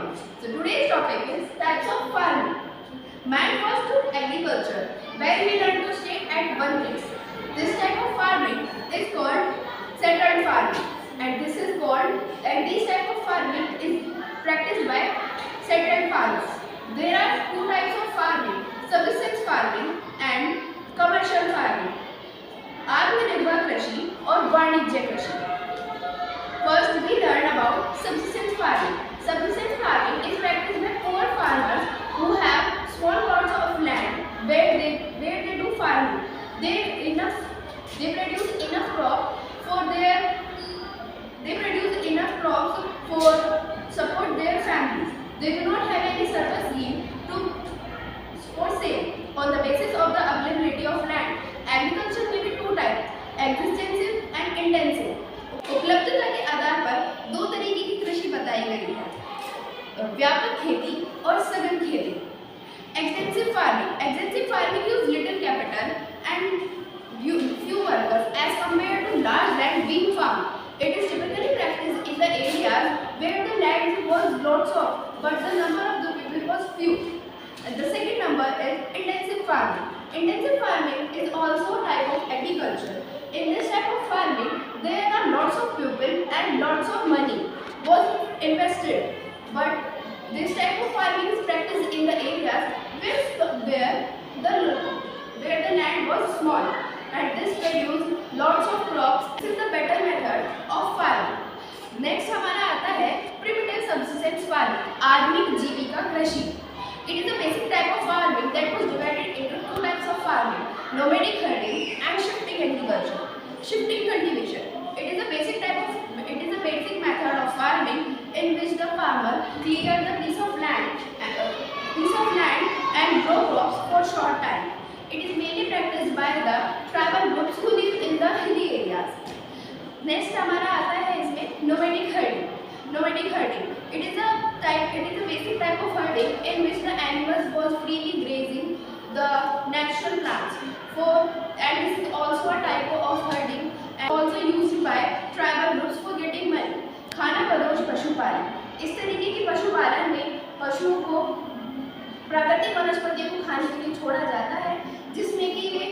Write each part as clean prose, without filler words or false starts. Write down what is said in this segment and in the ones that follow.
topics. So today's topic is types of farming. Man first took agriculture, where we learn to stay at one place. This type of farming is called settled farming, and this type of farming is practiced by settled farmers. There are two types of farming: subsistence farming and commercial farming. आत्मनिर्भर कृषि और वाणिज्य कृषि. First, we learn about subsistence farming. Subsistence farming is practiced by poor farmers who have small plots of land where they do farming. They produce enough crops for support their families. They do not have any surplus yield for sale. On the basis of the availability of land, agriculture may be two types: extensive and intensive. उपलब्धता के आधार पर दो तरीके की कृषि बताई गई है: व्यापक खेती और सघन खेती. Extensive farming use little capital and few workers as compared to large land being farmed. It is typically practiced in the areas where the land was lots of, but the number of the people was few. And the second number is intensive farming. Intensive farming is also a type of agriculture. In this type of farming, there are lots of people and lots of money was invested. But this type of farming is practiced in the areas where the land was small, and this produced lots of crops. This is the better method of farming. Next हमारा आता है primitive subsistence farming, आधुनिक जीविका कृषि. It is a basic type of farming that was divided into two types of farming: nomadic herding and shifting agriculture. Shifting cultivation. It is a basic method of farming in which the farmer clears the piece of land and grow crops for short time. It is mainly practiced by the tribal groups who live in the hilly areas. Next हमारा आता है इसमें nomadic herding. Nomadic herding. It is a basic type of herding in which the animals was freely grazing the natural plants. And this is also a type of herding and also used by tribal groups for getting money. खानाबदोश पशुपालन. इस तरीके की पशुपालन में पशुओं को प्राकृतिक वनस्पतियों को खाने के लिए छोड़ा जाता है, जिसमें कि वे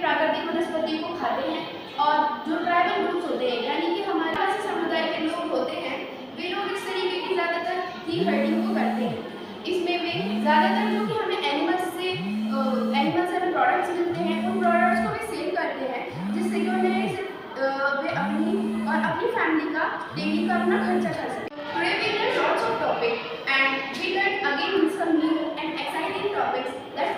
प्राकृतिक वनस्पतियों को खाते हैं. और जो ट्राइबल ग्रुप्स होते हैं, यानी कि हमारे समुदाय के लोग होते हैं, वे लोग इस तरीके की ज़्यादातर की हर्डिंग को करते हैं. इसमें वे ज़्यादातर जो कि हमें एनिमल्स से हमें प्रोडक्ट्स मिलते हैं, उन प्रोडक्ट्स को वे सेल करते हैं, जिससे कि वे अपनी फैमिली का डेली का अपना खर्चा कर सकें. Today we learned lots of topics and we learned again some new and exciting topics that